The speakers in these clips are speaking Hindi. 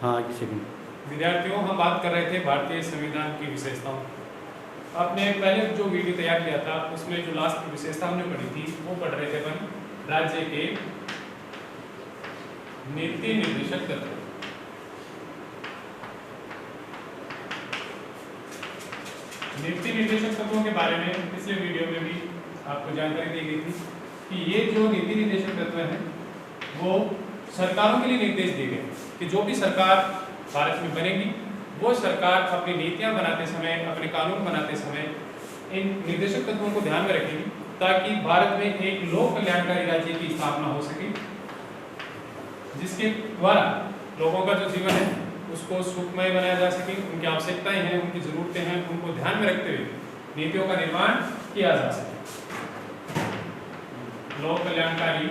हाँ किसी भी। विद्यार्थियों, हम बात कर रहे थे भारतीय संविधान की विशेषताओं। आपने पहले जो वीडियो तैयार किया था उसमें जो लास्ट की विशेषता हमने पढ़ी थी वो पढ़ रहे थे अपन राज्य के नीति निर्देशक तत्व। नीति निर्देशक तत्वों के बारे में पिछले वीडियो में भी आपको जानकारी दी गई थी कि ये जो नीति निर्देशक तत्व हैं वो सरकारों के लिए निर्देश दिए गए कि जो भी सरकार भारत में बनेगी वो सरकार अपनी नीतियां बनाते समय, अपने कानून बनाते समय इन निर्देशक तत्वों को ध्यान में रखेगी ताकि भारत में एक लोक कल्याणकारी राज्य की स्थापना हो सके, जिसके द्वारा लोगों का जो जीवन है उसको सुखमय बनाया जा सके, उनकी आवश्यकताएं हैं, उनकी जरूरतें हैं, उनको ध्यान में रखते हुए नीतियों का निर्माण किया जा सके। लोक कल्याणकारी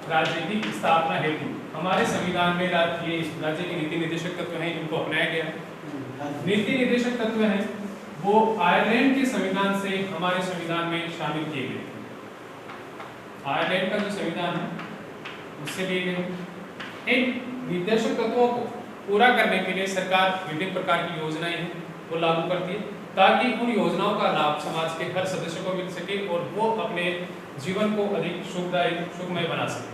राज्य की स्थापना हेतु हमारे संविधान में ये राज्य के नीति निर्देशक तत्व हैं, इनको अपनाया गया। नीति निर्देशक तत्व हैं वो आयरलैंड के संविधान से हमारे संविधान में शामिल किए गए। आयरलैंड का जो संविधान है उससे लिए गए। इन निर्देशक तत्वों को पूरा करने के लिए सरकार विभिन्न प्रकार की योजनाएं हैं वो लागू करती है ताकि उन योजनाओं का लाभ समाज के हर सदस्य को मिल सके और वो अपने जीवन को अधिक सुखदायी, सुखमय बना सके।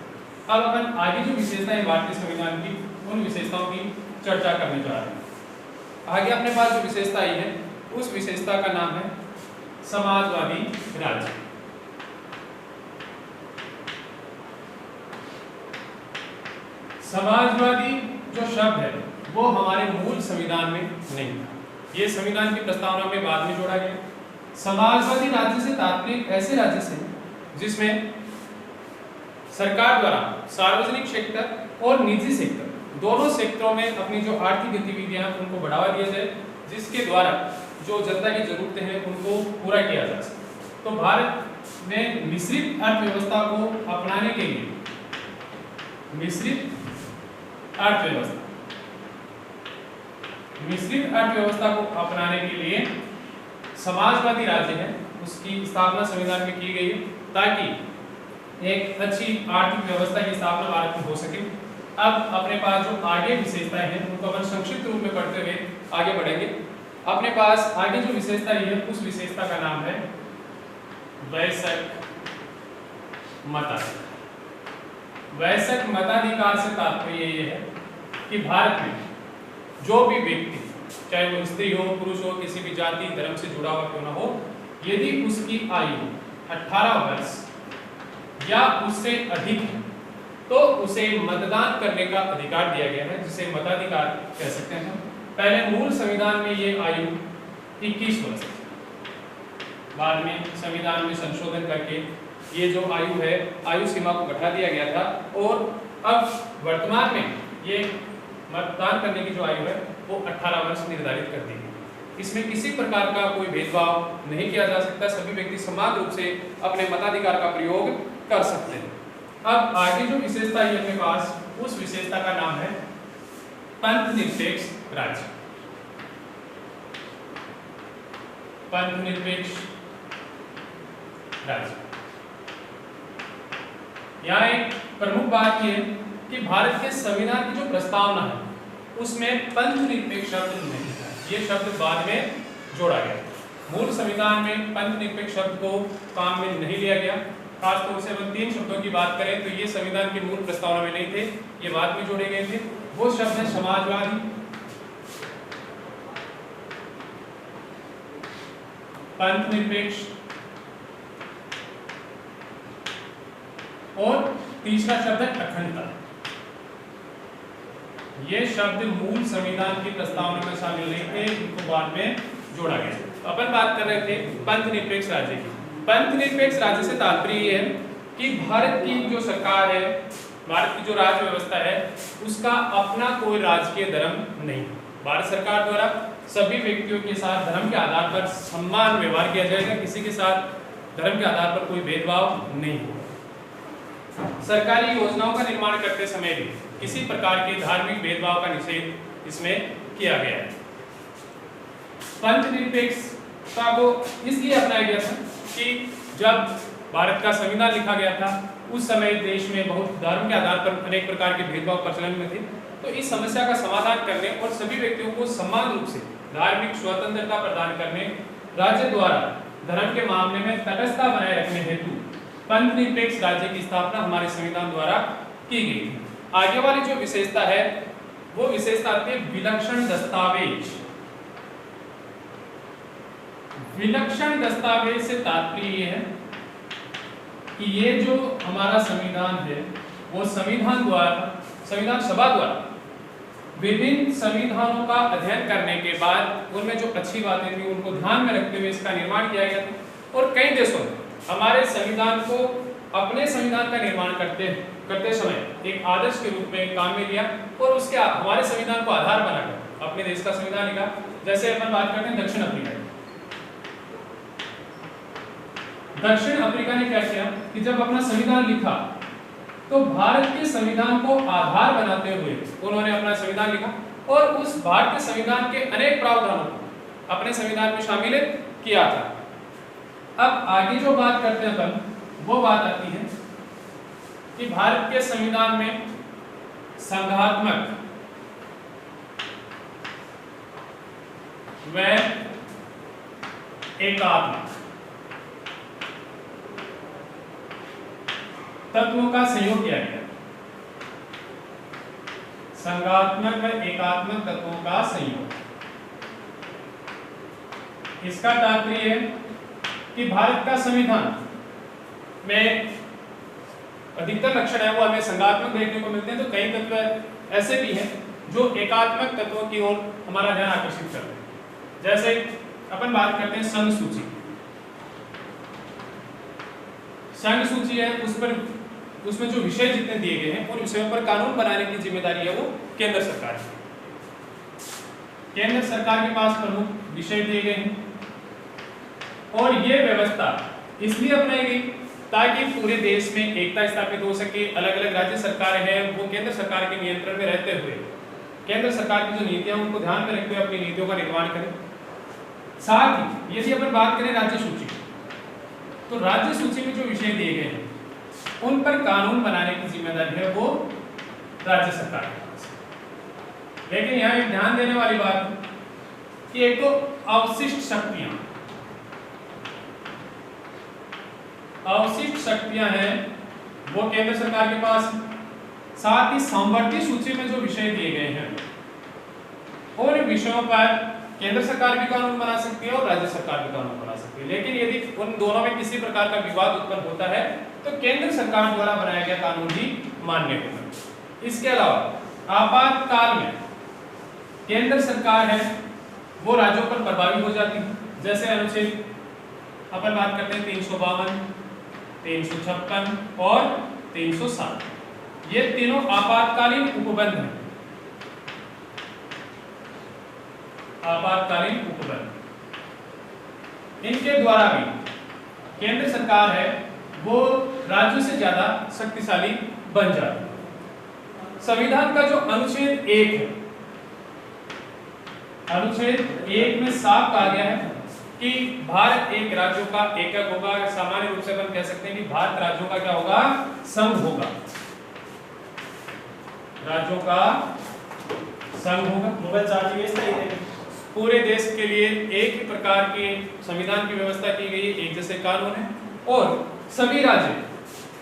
अब अपन आगे जो विशेषताएं भारतीय संविधान की उन विशेषताओं की चर्चा करने जा रहे हैं। आगे अपने पास जो विशेषता आई है उस विशेषता का नाम है समाजवादी राज्य। समाजवादी जो शब्द है वो हमारे मूल संविधान में नहीं था, ये संविधान की प्रस्तावना में बाद में जोड़ा गया। समाजवादी राज्य से तात्पर्य ऐसे राज्य से जिसमें सरकार द्वारा सार्वजनिक सेक्टर और निजी सेक्टर दोनों सेक्टरों में अपनी जो आर्थिक गतिविधियां हैं उनको बढ़ावा दिया जाए, जिसके द्वारा जो जनता की जरूरतें हैं उनको पूरा किया जा सके। तो भारत में मिश्रित अर्थव्यवस्था को अपनाने के लिए मिश्रित अर्थव्यवस्था को अपनाने के लिए समाजवादी राज्य है उसकी स्थापना संविधान में की गई है ताकि एक अच्छी आर्थिक व्यवस्था की स्थापना भारत में हो सके। अब अपने पास जो आगे विशेषताएं हैं उनको अपन संक्षिप्त रूप में पढ़ते हुए आगे बढ़ेंगे। अपने पास आगे जो विशेषता है उस विशेषता का नाम है वयस्क मताधिकार। वयस्क मताधिकार से तात्पर्य ये है कि भारत में जो भी व्यक्ति, चाहे वो स्त्री हो, पुरुष हो, किसी भी जाति धर्म से जुड़ा हुआ क्यों ना हो, यदि उसकी आयु 18 वर्ष या उससे अधिक है तो उसे मतदान करने का अधिकार दिया गया है, जिसे मताधिकार कह सकते हैं। पहले मूल संविधान में ये आयु 21 वर्ष थी, बाद में संविधान में संशोधन करके ये जो आयु है आयु सीमा को घटा दिया गया था और अब वर्तमान में ये मतदान करने की जो आयु है वो 18 वर्ष निर्धारित कर दी गई। इसमें किसी प्रकार का कोई भेदभाव नहीं किया जा सकता, सभी व्यक्ति समान रूप से अपने मताधिकार का प्रयोग कर सकते हैं। अब आगे जो विशेषता है अपने पास उस विशेषता का नाम है पंथ निरपेक्ष राज्य। पंथ निरपेक्ष राज्य, यहाँ एक प्रमुख बात यह है कि भारत के संविधान की जो प्रस्तावना है उसमें पंथ निरपेक्ष शब्द नहीं था, ये शब्द बाद में जोड़ा गया। मूल संविधान में पंथ निरपेक्ष शब्द को काम में नहीं लिया गया। खासतौर से अगर 3 शब्दों की बात करें तो ये संविधान की मूल प्रस्तावना में नहीं थे, ये बाद में जोड़े गए थे। वो शब्द है समाजवादी, पंथ निरपेक्ष और तीसरा शब्द है अखंडता। ये शब्द मूल संविधान की प्रस्तावना में शामिल नहीं थे, इनको बाद में जोड़ा गया। अपन बात कर रहे थे पंथ निरपेक्ष राज्य की। पंथ निरपेक्ष राज्य से तात्पर्य यह है कि भारत की जो सरकार है, भारत की जो राज्य व्यवस्था है उसका अपना कोई राजकीय धर्म नहीं। भारत सरकार द्वारा सभी व्यक्तियों के साथ धर्म के आधार पर समान व्यवहार किया जाएगा, किसी के साथ धर्म के आधार पर कोई भेदभाव नहीं होगा। सरकारी योजनाओं का निर्माण करते समय भी किसी प्रकार के धार्मिक भेदभाव का निषेध इसमें किया गया है। पंथ निरपेक्षता को इसलिए अपनाया गया था कि जब भारत का संविधान लिखा गया था उस समय देश में बहुत धर्म के आधार पर अनेक प्रकार के भेदभाव प्रचलन में थे। तो इस समस्या का समाधान करने और सभी व्यक्तियों को समान रूप से धार्मिक स्वतंत्रता प्रदान करने, राज्य द्वारा धर्म के मामले में तटस्थता बनाए रखने हेतु पंथ निरपेक्ष राज्य की स्थापना हमारे संविधान द्वारा की गई थी। आगे वाली जो विशेषता है वो विशेषता आती है विलक्षण दस्तावेज। विलक्षण दस्तावेज से तात्पर्य ये है कि ये जो हमारा संविधान है वो संविधान सभा द्वारा विभिन्न संविधानों का अध्ययन करने के बाद उनमें जो अच्छी बातें थी उनको ध्यान में रखते हुए इसका निर्माण किया गया था। और कई देशों में हमारे संविधान को अपने संविधान का निर्माण करते समय एक आदर्श के रूप में काम में लिया और उसके हमारे संविधान को आधार बनाकर अपने देश का संविधान लिखा। जैसे अपन बात करते हैं दक्षिण अफ्रीका की। दक्षिण अफ्रीका ने क्या किया कि जब अपना संविधान लिखा तो भारत के संविधान को आधार बनाते हुए उन्होंने अपना संविधान लिखा और उस भारतीय संविधान के अनेक प्रावधानों को अपने संविधान में शामिल किया था। अब आगे जो बात करते हैं अपन वो बात आती है कि भारत के संविधान में संघात्मक व एकात्मक तत्वों का संयोग किया गया। संघात्मक व एकात्मक तत्वों का संयोग। इसका तात्पर्य है कि भारत का संविधान में अधिकतर लक्षण है वो हमें संघात्मक देखने को मिलते हैं, तो कई तत्व ऐसे भी हैं जो एकात्मक तत्वों की ओर हमारा ध्यान आकर्षित करते हैं। जैसे अपन बात करते हैं संघ सूची। संघ सूची है उसमें जो विषय जितने दिए गए हैं उन विषयों पर कानून बनाने की जिम्मेदारी है वो केंद्र सरकार की। केंद्र सरकार के पास प्रमुख विषय दिए गए हैं और ये व्यवस्था इसलिए अपनाई गई ताकि पूरे देश में एकता स्थापित हो सके। अलग अलग राज्य सरकारें हैं वो केंद्र सरकार के नियंत्रण में रहते हुए केंद्र सरकार की जो नीतियां उनको ध्यान में रखते हुए अपनी नीतियों का निर्माण करें। साथ ही यदि अपन बात करें राज्य सूची, तो राज्य सूची में जो विषय दिए गए हैं उन पर कानून बनाने की जिम्मेदारी है वो राज्य सरकार के पास। लेकिन यहाँ एक ध्यान देने वाली बात है कि एक तो अवशिष्ट शक्तियां हैं वो केंद्र सरकार के पास। साथ ही समवर्ती सूची में जो विषय दिए गए हैं उन विषयों पर केंद्र सरकार भी कानून बना सकती है और राज्य सरकार भी कानून बना सकती है। लेकिन यदि उन दोनों में किसी प्रकार का विवाद उत्पन्न होता है तो केंद्र सरकार द्वारा बनाया गया कानून ही मान्य होगा। इसके अलावा आपातकाल में केंद्र सरकार है वो राज्यों पर प्रभावी हो जाती है। जैसे अनुच्छेद अपन बात करते हैं 352, 356 और 307, ये तीनों आपातकालीन उपबंध हैं। आपातकालीन उपबंध, इनके द्वारा भी केंद्र सरकार है वो राज्यों से ज्यादा शक्तिशाली बन जाती है। संविधान का जो अनुच्छेद 1 है, अनुच्छेद 1 में साफ कहा गया है कि भारत एक राज्यों का एकक होगा। सामान्य रूप से अपन कह सकते हैं कि भारत राज्यों का क्या होगा, संघ होगा। राज्यों का संघ होगा। मोबाइल चार्जिंग इस तरीके से पूरे देश के लिए एक ही प्रकार के संविधान की व्यवस्था की गई, एक जैसे कानून है और सभी राज्य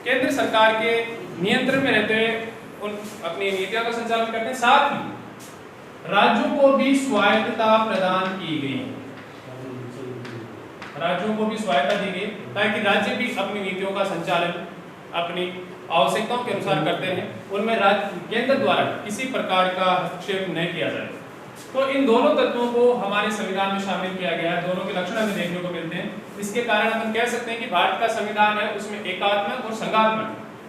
केंद्र सरकार के नियंत्रण में रहते हुए उन अपनी नीतियों का संचालन करते हैं। साथ ही राज्यों को भी स्वायत्तता प्रदान की गई, राज्यों को भी स्वायत्तता दी गई ताकि राज्य भी अपनी नीतियों का संचालन अपनी आवश्यकताओं के अनुसार करते हैं। उनमें राज्य केंद्र द्वारा किसी प्रकार का हस्तक्षेप नहीं किया जाए। तो इन दोनों तत्वों को हमारे संविधान में शामिल किया गया है। दोनों के लक्षण हमें देखने को मिलते हैं। इसके कारण हम कह सकते हैं कि भारत का संविधान है उसमें एकात्मक और संघात्मक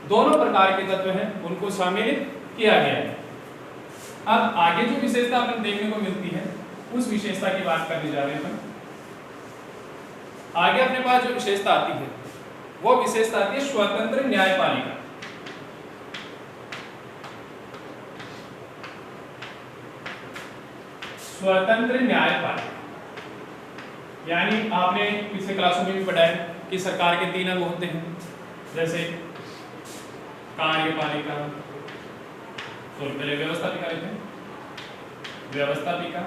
दोनों प्रकार के तत्व हैं उनको शामिल किया गया है। अब आगे जो विशेषता हमें देखने को मिलती है उस विशेषता की बात करने जा रहे हैं। आगे अपने पास जो विशेषता आती है वो विशेषता आती है स्वतंत्र न्यायपालिका। स्वतंत्र न्यायपालिका यानी आपने पिछले क्लासों में भी पढ़ा है कि सरकार के 3 अंग होते हैं, जैसे कार्यपालिका, तो पहले व्यवस्थापिका लेते हैं, व्यवस्थापिका,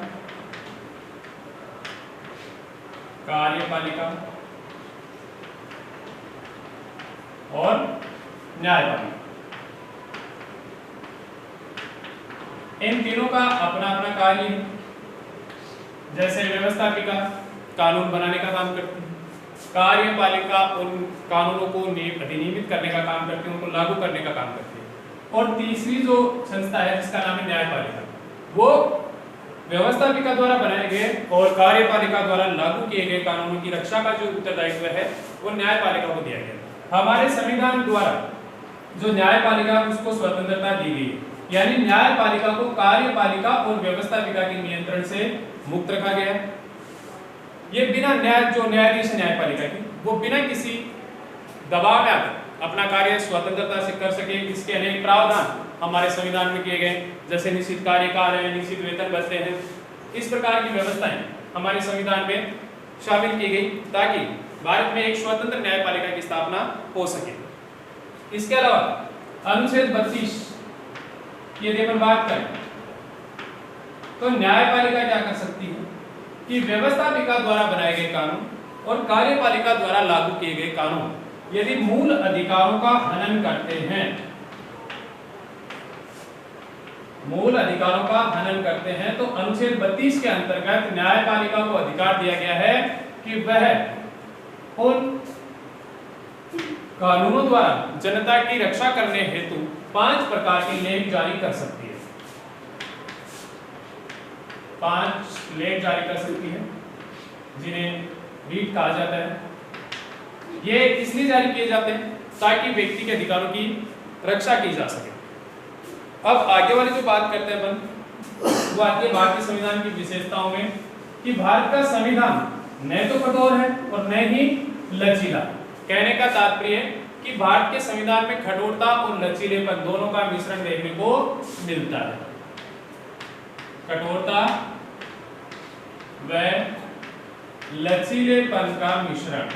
कार्यपालिका और न्यायपालिका। इन तीनों का अपना अपना कार्य है। जैसे व्यवस्थापिका कानून बनाने का काम करती है, कार्यपालिका उन कानूनों को अधिनियमित करने का काम करती है, उनको लागू करने का काम करती है, और तीसरी जो संस्था है जिसका नाम है न्यायपालिका, वो व्यवस्थापिका द्वारा बनाए गए और कार्यपालिका द्वारा लागू किए गए कानूनों की रक्षा का जो उत्तरदायित्व है वो न्यायपालिका को दिया गया। हमारे संविधान द्वारा जो न्यायपालिका उसको स्वतंत्रता दी गई, यानी न्यायपालिका को कार्यपालिका और व्यवस्थापिका के नियंत्रण से मुक्त रखा गया। ये बिना जो न्यायाधीश न्यायपालिका की, वो बिना किसी दबाव में आकर अपना कार्य स्वतंत्रता से कर सके, इसके अनेक प्रावधान हमारे संविधान में किए गए, जैसे निश्चित कार्यकाल है, निश्चित वेतन भत्ते हैं, इस प्रकार की व्यवस्थाएं हमारे संविधान में शामिल की गई ताकि भारत में एक स्वतंत्र न्यायपालिका की स्थापना हो सके। इसके अलावा अनुच्छेद 32 यदि अपन बात करें तो न्यायपालिका क्या कर सकती है कि व्यवस्थापिका द्वारा बनाए गए कानून और कार्यपालिका द्वारा लागू किए गए कानून यदि मूल अधिकारों का हनन करते हैं, मूल अधिकारों का हनन करते हैं, तो अनुच्छेद 32 के अंतर्गत न्यायपालिका को अधिकार दिया गया है कि वह उन कानूनों द्वारा जनता की रक्षा करने हेतु 5 प्रकार की लेख जारी कर सकती है। 5 लेख जारी कर सकती है जिन्हें रीट कहा जाता है। ये इसलिए जारी किए जाते हैं ताकि व्यक्ति के अधिकारों की रक्षा की जा सके। अब आगे वाली जो बात करते हैं अपन, वो आती है भारतीय संविधान की विशेषताओं में कि भारत का संविधान न तो कठोर है और न ही लचीला। कहने का तात्पर्य कि भारत के संविधान में कठोरता और लचीलेपन दोनों का मिश्रण देखने को मिलता है। कठोरता व लचीलेपन का मिश्रण।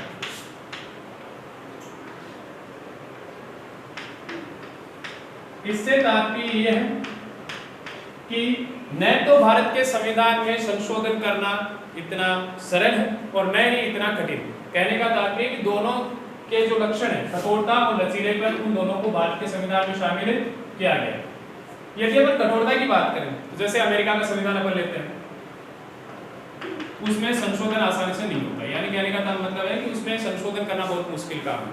इससे तात्पर्य यह है कि न तो भारत के संविधान में संशोधन करना इतना सरल है और न ही इतना कठिन। कहने का तात्पर्य कि दोनों के जो लक्षण है कठोरता और लचीलेपन, उन दोनों को भारत के संविधान में शामिल किया गया। यदि अपन कठोरता की बात करें तो जैसे अमेरिका का संविधान अपन लेते हैं, उसमें संशोधन आसानी से नहीं होता, यानी कहने का मतलब है कि उसमें संशोधन करना बहुत मुश्किल काम है।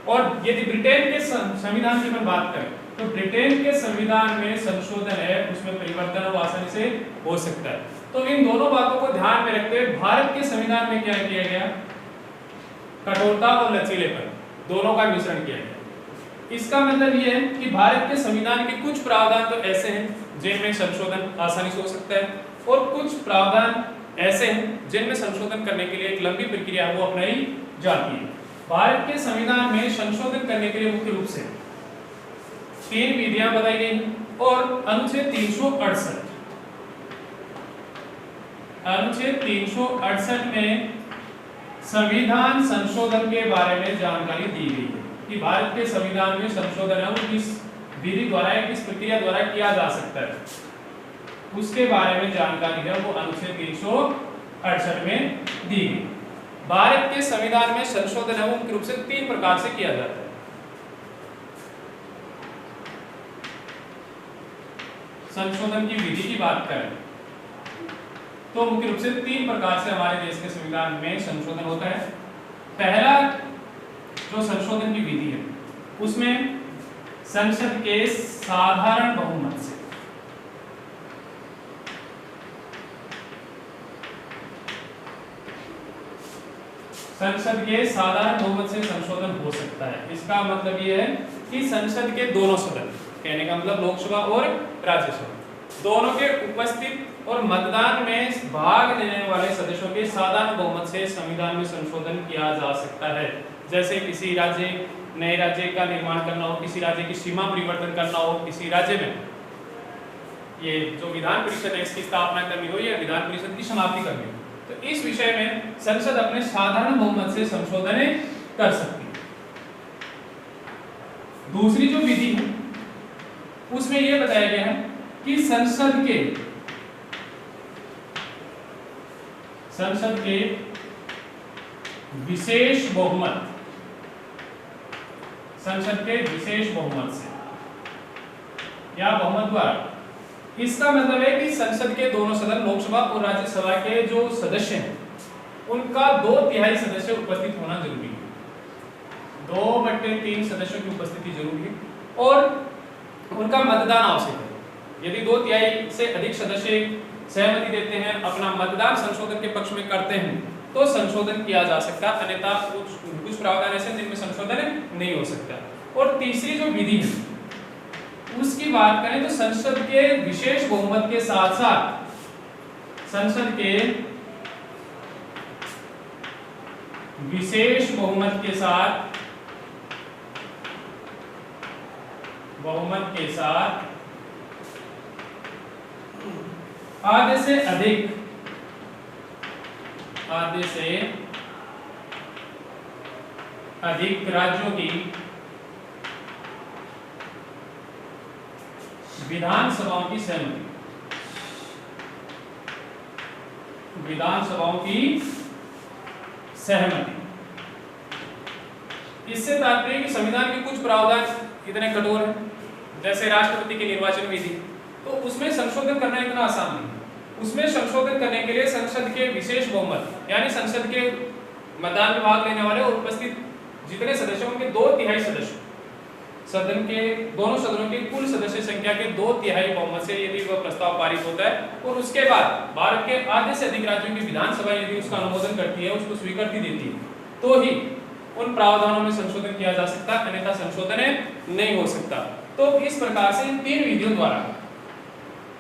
और यदि ब्रिटेन के संविधान की अपन बात करें तो ब्रिटेन के संविधान में संशोधन है, उसमें परिवर्तन वो आसानी से हो सकता है। तो इन दोनों बातों को ध्यान में रखते हुए भारत के संविधान में क्या किया गया, कठोरता और लचीलेपन दोनों का मिश्रण किया गया। इसका मतलब यह है कि भारत के संविधान के कुछ प्रावधान तो ऐसे हैं जिनमें संशोधन आसानी से हो सकता है और कुछ प्रावधान ऐसे हैं जिनमें संशोधन करने के लिए एक लंबी प्रक्रिया वो अपनाई जाती है। भारत के संविधान में संशोधन करने के लिए मुख्य रूप से 3 विधियां बताई गई हैं और अनुच्छेद 368 में संविधान संशोधन के बारे में जानकारी दी गई है कि भारत के संविधान में संशोधन है वो किस विधि द्वारा या किस प्रक्रिया द्वारा किया जा सकता है, उसके बारे में जानकारी है वो अनुच्छेद 368 में दी गई। भारत के संविधान में संशोधन है वो मुख्य रूप से 3 प्रकार से किया जाता है। संशोधन की विधि की बात करें तो मुख्य रूप से 3 प्रकार से हमारे देश के संविधान में संशोधन होता है। पहला जो संशोधन की विधि है उसमें संसद के साधारण बहुमत से संशोधन हो सकता है। इसका मतलब यह है कि संसद के दोनों सदन, कहने का मतलब लोकसभा और राज्यसभा, दोनों के उपस्थित और मतदान में भाग लेने वाले सदस्यों के साधारण बहुमत से संविधान में संशोधन किया जा सकता है। जैसे किसी नए राज्य का निर्माण करना हो, किसी राज्य की सीमा परिवर्तन करना हो, किसी राज्य में ये जो विधान परिषद है इसकी स्थापना करनी हो या विधान परिषद की समाप्ति करनी हो, तो इस विषय में संसद अपने साधारण बहुमत से संशोधन कर सकती है। दूसरी जो विधि है उसमें यह बताया गया है कि संसद के विशेष बहुमत से या बहुमत द्वारा, इसका मतलब है कि संसद के दोनों सदन, लोकसभा और राज्यसभा के जो सदस्य हैं उनका 2/3 सदस्य उपस्थित होना जरूरी है। 2/3 सदस्यों की उपस्थिति जरूरी है और उनका मतदान आवश्यक है। यदि 2/3 से अधिक सदस्य सहमति देते हैं, अपना मतदान संशोधन के पक्ष में करते हैं, तो संशोधन किया जा सकता, अन्यथा कुछ प्रावधान ऐसे जिनमें संशोधन नहीं हो सकता। और तीसरी जो विधि है उसकी बात करें तो संसद के विशेष बहुमत के साथ साथ संसद के विशेष बहुमत के साथ आधे से अधिक राज्यों की विधानसभाओं की सहमति। इससे तात्पर्य कि संविधान के कुछ प्रावधान इतने कठोर हैं, जैसे राष्ट्रपति की निर्वाचन विधि, तो उसमें संशोधन करना इतना आसान नहीं है। उसमें संशोधन करने के लिए संसद के विशेष बहुमत यानी संसद के मतदान में भाग लेने वाले और उपस्थित जितने सदस्य उनके 2/3 सदस्य, सदन के दोनों सदनों की कुल सदस्य संख्या के 2/3 बहुमत से यदि वह प्रस्ताव पारित होता है और उसके बाद भारत के आधे से अधिक राज्यों की विधानसभा यदि उसका अनुमोदन करती है, उसको स्वीकृति देती है, तो ही उन प्रावधानों में संशोधन किया जा सकता, अन्यथा संशोधन नहीं हो सकता। तो इस प्रकार से इन 3 विधियों द्वारा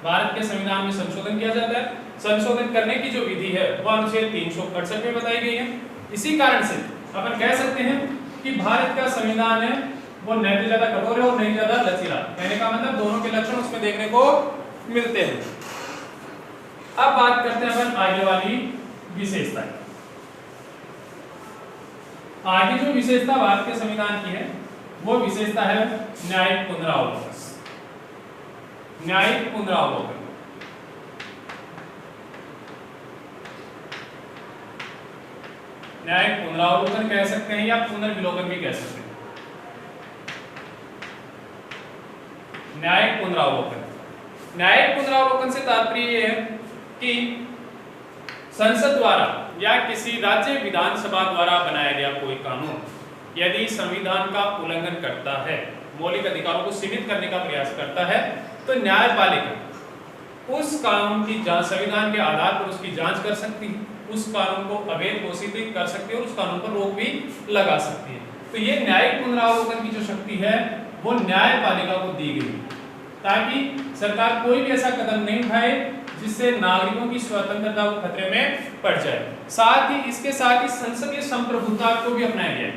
भारत के संविधान में संशोधन किया जाता है। संशोधन करने की जो विधि है वह अनुच्छेद 368 में बताई गई है। इसी कारण से अपन कह सकते हैं कि भारत का संविधान है वो न तो ज्यादा कठोर है और नहीं ज्यादा लचीला। कहने का मतलब दोनों के लक्षण उसमें देखने को मिलते हैं। अब बात करते हैं अपन आगे वाली विशेषता। आगे जो विशेषता भारत के संविधान की है वो विशेषता है न्यायिक पुनरावलोकन। न्यायिक पुनरावलोकन कह सकते हैं या पुनर्विलोकन भी कह सकते हैं। न्यायिक पुनरावलोकन से तात्पर्य यह है कि संसद द्वारा या किसी राज्य विधानसभा द्वारा बनाया गया कोई कानून यदि संविधान का उल्लंघन करता है, मौलिक अधिकारों को सीमित करने का प्रयास करता है, तो न्यायपालिका उस कानून की जांच संविधान के आधार पर उसकी जांच कर सकती है, उस कानून को अवैध घोषित भी कर सकती है और उस कानून पर रोक भी लगा सकती है। तो ये न्यायिक पुनरावलोकन की जो शक्ति है वो न्यायपालिका को दी गई ताकि सरकार कोई भी ऐसा कदम नहीं उठाए जिससे नागरिकों की स्वतंत्रता को खतरे में पड़ जाए। साथ ही इसके साथ ही संसदीय संप्रभुता को भी अपनाया गया है।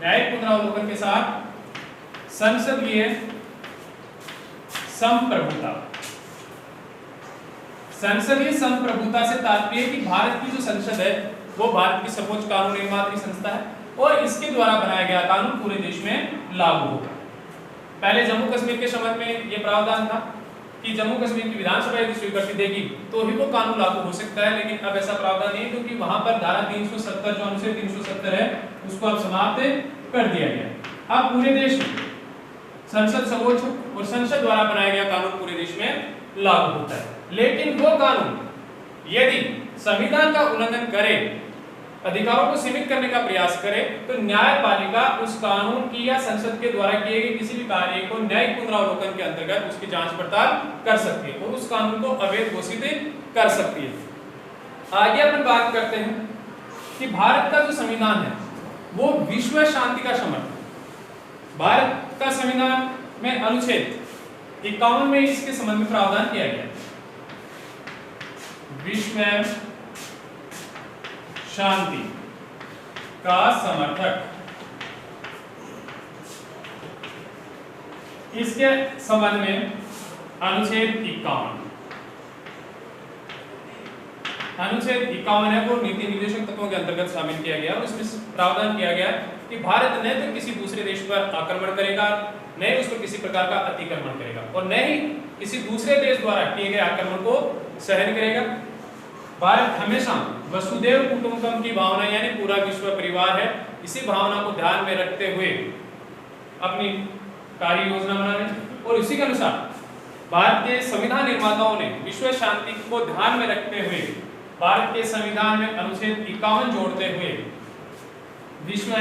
न्यायिक पुनरावलोकन के साथ संसदीय संप्रभुता से तात्पर्य कि भारत की जो संसद है वो भारत की सर्वोच्च कानून निर्मात्री संस्था है और इसके द्वारा बनाया गया कानून पूरे देश में लागू होगा। पहले जम्मू कश्मीर के संबंध में ये प्रावधान था कि जम्मू कश्मीर की विधानसभा यदि स्वीकृति देगी तो ही वो कानून लागू हो सकता है, लेकिन अब ऐसा प्रावधान नहीं है क्योंकि वहां पर धारा 370 जो अनुच्छेद 370 है उसको अब समाप्त कर दिया गया। अब पूरे देश में संसद सर्वोच्च और संसद द्वारा बनाया गया कानून पूरे देश में लागू होता है। लेकिन वो कानून यदि संविधान का उल्लंघन करे, अधिकारों को सीमित करने का प्रयास करे, तो न्यायपालिका उस कानून की या संसद के द्वारा किए गए किसी भी कार्य को न्यायिक पुनरावलोकन के अंतर्गत उसकी जांच पड़ताल कर सकती है और उस कानून को अवैध घोषित कर सकती है। आगे अपन बात करते हैं कि भारत का जो संविधान है वो विश्व शांति का समर्थन। भारत का संविधान में अनुच्छेद 51 में इसके संबंध में प्रावधान किया गया। विश्व शांति का समर्थक, इसके संबंध में अनुच्छेद 51 है वो नीति निर्देशक तत्वों के अंतर्गत शामिल किया गया और इसमें प्रावधान किया गया कि भारत न तो किसी दूसरे देश पर आक्रमण करेगा, न ही उस पर किसी प्रकार का अतिक्रमण करेगा और न ही किसी दूसरे देश द्वारा किए गए आक्रमण को सहन करेगा। भारत हमेशा वसुधैव कुटुंबकम की भावना यानी पूरा विश्व परिवार है, इसी भावना को ध्यान में रखते हुए अपनी कार्य योजना बनाने और इसी के अनुसार भारत के संविधान निर्माताओं ने विश्व शांति को ध्यान में रखते हुए भारत के संविधान में अनुच्छेद 51 जोड़ते हुए विश्व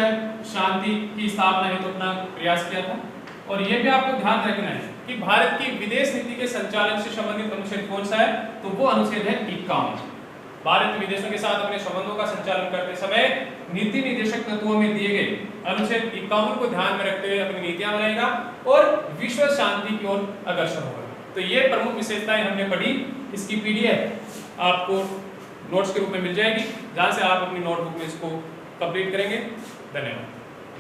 शांति की स्थापना हेतु अपना प्रयास किया था। और यह भी आपको ध्यान रखना है कि भारत की विदेश नीति के संचालन से संबंधित अनुच्छेद कौन सा है, तो वो अनुच्छेद है 51। भारत विदेशों के साथ अपने संबंधों का संचालन करते समय नीति निर्देशक तत्वों में दिए गए अनुच्छेद 51 को ध्यान में रखते हुए अपनी नीतियां बनाएगा और विश्व शांति की ओर अग्रसर होगा। तो ये प्रमुख विशेषताएं हमने पढ़ी। इसकी पीडीएफ आपको नोट्स के रूप में मिल जाएगी, जहां से आप अपनी नोटबुक में इसको कंप्लीट करेंगे। धन्यवाद।